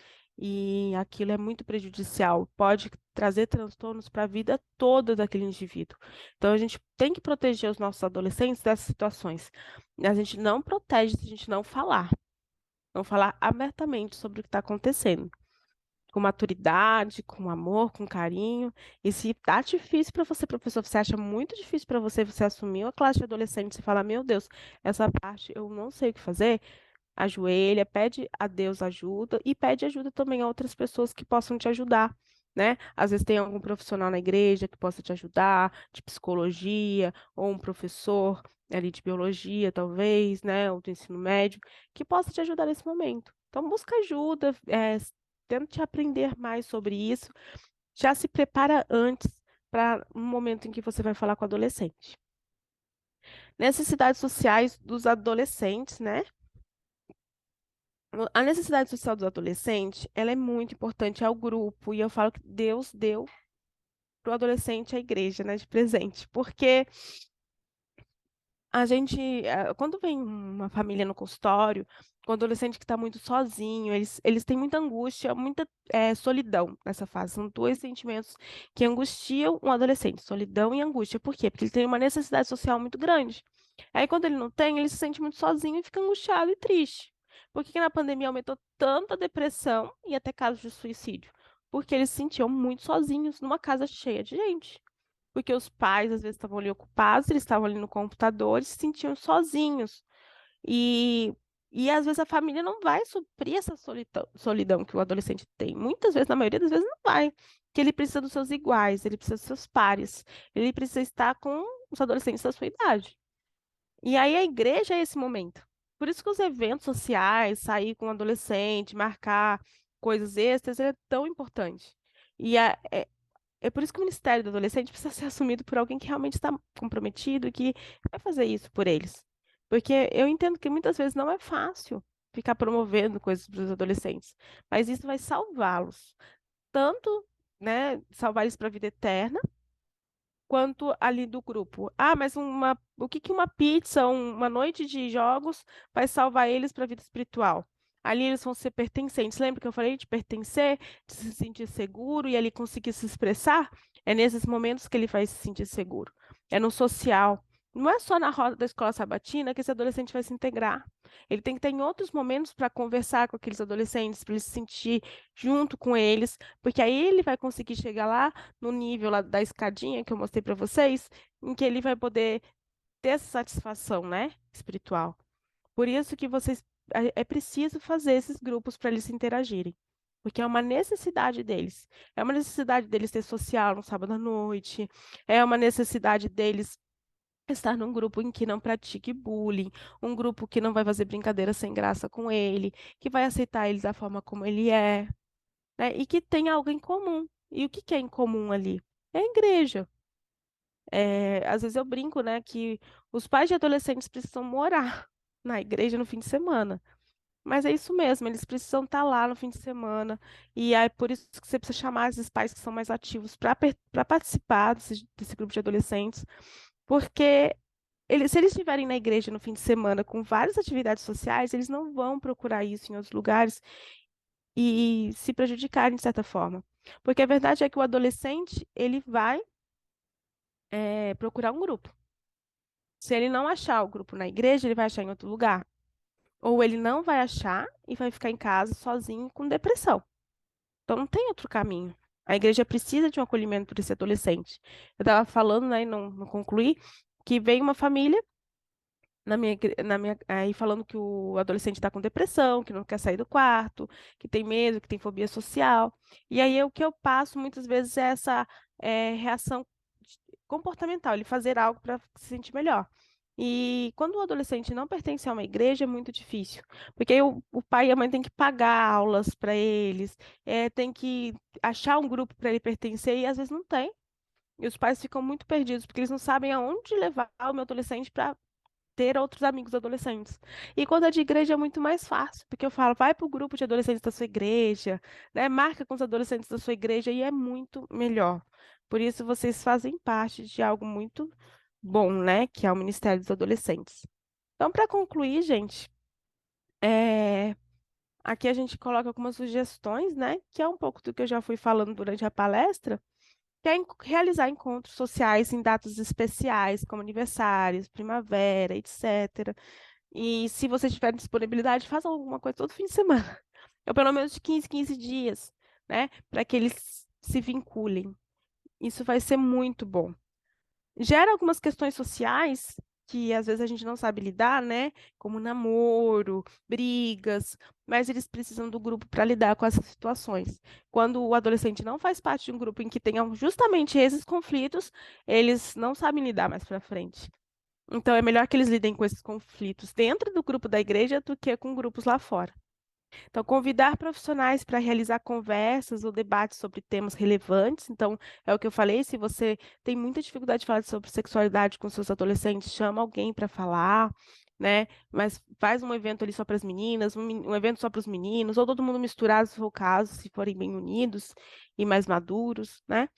Speaker 1: e aquilo é muito prejudicial, pode trazer transtornos para a vida toda daquele indivíduo. Então a gente tem que proteger os nossos adolescentes dessas situações. A gente não protege se a gente não falar abertamente sobre o que está acontecendo com maturidade, com amor, com carinho. E se tá difícil para você, professor, você acha muito difícil para você, você assumir uma classe de adolescente, você fala, meu Deus, essa parte eu não sei o que fazer, ajoelha, pede a Deus ajuda e pede ajuda também a outras pessoas que possam te ajudar. Né? Às vezes tem algum profissional na igreja que possa te ajudar, de psicologia, ou um professor ali de biologia, talvez, né? Ou do ensino médio, que possa te ajudar nesse momento. Então, busca ajuda, tente aprender mais sobre isso. Já se prepara antes para um momento em que você vai falar com o adolescente. Necessidades sociais dos adolescentes, né? A necessidade social dos adolescentes, ela é muito importante ao grupo, e eu falo que Deus deu para o adolescente a igreja, né, de presente, porque a gente, quando vem uma família no consultório, com um adolescente que está muito sozinho, eles têm muita angústia, muita solidão nessa fase. São dois sentimentos que angustiam um adolescente, solidão e angústia. Por quê? Porque ele tem uma necessidade social muito grande. Aí, quando ele não tem, ele se sente muito sozinho e fica angustiado e triste. Por que que na pandemia aumentou tanto a depressão e até casos de suicídio? Porque eles se sentiam muito sozinhos numa casa cheia de gente. Porque os pais às vezes estavam ali ocupados, eles estavam ali no computador e se sentiam sozinhos. E, e às vezes a família não vai suprir essa solidão que o adolescente tem. Muitas vezes, na maioria das vezes, não vai. Que ele precisa dos seus iguais, ele precisa dos seus pares, ele precisa estar com os adolescentes da sua idade. E aí a igreja é esse momento. Por isso que os eventos sociais, sair com o adolescente, marcar coisas extras, é tão importante. E é por isso que o Ministério do Adolescente precisa ser assumido por alguém que realmente está comprometido e que vai fazer isso por eles. Porque eu entendo que muitas vezes não é fácil ficar promovendo coisas para os adolescentes, mas isso vai salvá-los. Tanto, né, salvar eles para a vida eterna, quanto ali do grupo. Ah, mas o que que uma pizza, uma noite de jogos vai salvar eles para a vida espiritual? Ali eles vão ser pertencentes. Lembra que eu falei de pertencer, de se sentir seguro e ali conseguir se expressar? É nesses momentos que ele vai se sentir seguro. É no social. Não é só na roda da escola sabatina que esse adolescente vai se integrar. Ele tem que ter em outros momentos para conversar com aqueles adolescentes, para ele se sentir junto com eles, porque aí ele vai conseguir chegar lá no nível lá da escadinha que eu mostrei para vocês, em que ele vai poder ter essa satisfação, né, espiritual. Por isso que vocês é preciso fazer esses grupos para eles se interagirem. Porque é uma necessidade deles. É uma necessidade deles ter social no sábado à noite. É uma necessidade deles estar num grupo em que não pratique bullying, um grupo que não vai fazer brincadeira sem graça com ele, que vai aceitar ele da forma como ele é, né? E que tem algo em comum. E o que que é em comum ali? É a igreja. Às vezes eu brinco, né, que os pais de adolescentes precisam morar na igreja no fim de semana. Mas é isso mesmo, eles precisam estar lá no fim de semana. E é por isso que você precisa chamar esses pais que são mais ativos para participar desse grupo de adolescentes. Porque se eles estiverem na igreja no fim de semana com várias atividades sociais, eles não vão procurar isso em outros lugares e se prejudicarem de certa forma. Porque a verdade é que o adolescente, ele vai, procurar um grupo. Se ele não achar o grupo na igreja, ele vai achar em outro lugar. Ou ele não vai achar e vai ficar em casa sozinho com depressão. Então não tem outro caminho. A igreja precisa de um acolhimento para esse adolescente. Eu estava falando, né, e não concluí, que veio uma família aí falando que o adolescente está com depressão, que não quer sair do quarto, que tem medo, que tem fobia social. E aí o que eu passo muitas vezes é essa reação comportamental, ele fazer algo para se sentir melhor. E quando o adolescente não pertence a uma igreja, é muito difícil, porque aí o pai e a mãe têm que pagar aulas para eles, tem que achar um grupo para ele pertencer, e às vezes não tem. E os pais ficam muito perdidos, porque eles não sabem aonde levar o meu adolescente para ter outros amigos adolescentes. E quando é de igreja é muito mais fácil, porque eu falo, vai para o grupo de adolescentes da sua igreja, né? Marca com os adolescentes da sua igreja e é muito melhor. Por isso vocês fazem parte de algo muito bom, né? Que é o Ministério dos Adolescentes. Então, para concluir, gente, é, aqui a gente coloca algumas sugestões, né? Que é um pouco do que eu já fui falando durante a palestra, que é realizar encontros sociais em datas especiais, como aniversários, primavera, etc. E se você tiver disponibilidade, faça alguma coisa todo fim de semana. Ou pelo menos de 15 dias, né? Para que eles se vinculem. Isso vai ser muito bom. Gera algumas questões sociais que às vezes a gente não sabe lidar, né? Como namoro, brigas, mas eles precisam do grupo para lidar com essas situações. Quando o adolescente não faz parte de um grupo em que tenham justamente esses conflitos, eles não sabem lidar mais para frente. Então é melhor que eles lidem com esses conflitos dentro do grupo da igreja do que com grupos lá fora. Então, convidar profissionais para realizar conversas ou debates sobre temas relevantes. Então, é o que eu falei, se você tem muita dificuldade de falar sobre sexualidade com seus adolescentes, chama alguém para falar, né? Mas faz um evento ali só para as meninas, um evento só para os meninos, ou todo mundo misturado, se for o caso, se forem bem unidos e mais maduros, né?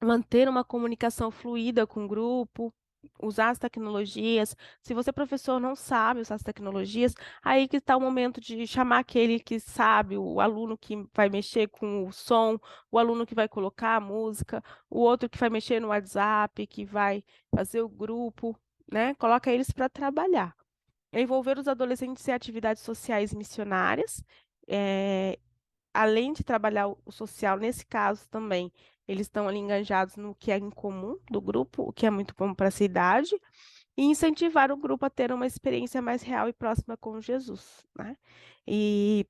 Speaker 1: Manter uma comunicação fluida com o grupo, usar as tecnologias. Se você, professor, não sabe usar as tecnologias, aí que está o momento de chamar aquele que sabe, o aluno que vai mexer com o som, o aluno que vai colocar a música, o outro que vai mexer no WhatsApp, que vai fazer o grupo, né? Coloca eles para trabalhar. Envolver os adolescentes em atividades sociais e missionárias. eh, Além de trabalhar o social, nesse caso também, eles estão ali engajados no que é em comum do grupo, o que é muito bom para essa idade, e incentivar o grupo a ter uma experiência mais real e próxima com Jesus, né? E,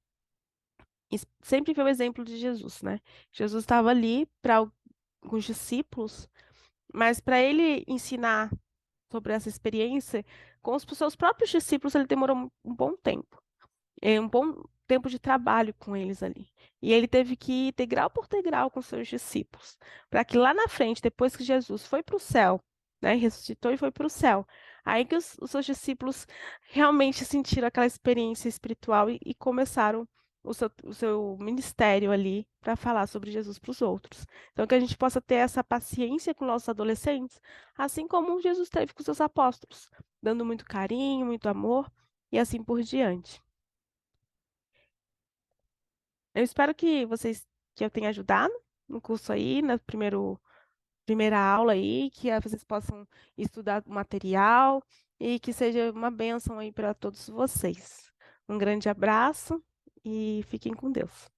Speaker 1: e sempre ver o exemplo de Jesus, né? Jesus estava ali para alguns discípulos, mas para ele ensinar sobre essa experiência com os seus próprios discípulos, ele demorou um bom tempo. Um bom tempo de trabalho com eles ali. E ele teve que ir degrau por degrau com seus discípulos, para que lá na frente, depois que Jesus foi para o céu, né, ressuscitou e foi para o céu, aí que os seus discípulos realmente sentiram aquela experiência espiritual e começaram o seu ministério ali para falar sobre Jesus para os outros. Então, que a gente possa ter essa paciência com nossos adolescentes, assim como Jesus teve com seus apóstolos, dando muito carinho, muito amor e assim por diante. Eu espero que eu tenha ajudado no curso aí, no primeiro primeira aula aí, que vocês possam estudar o material e que seja uma bênção aí para todos vocês. Um grande abraço e fiquem com Deus.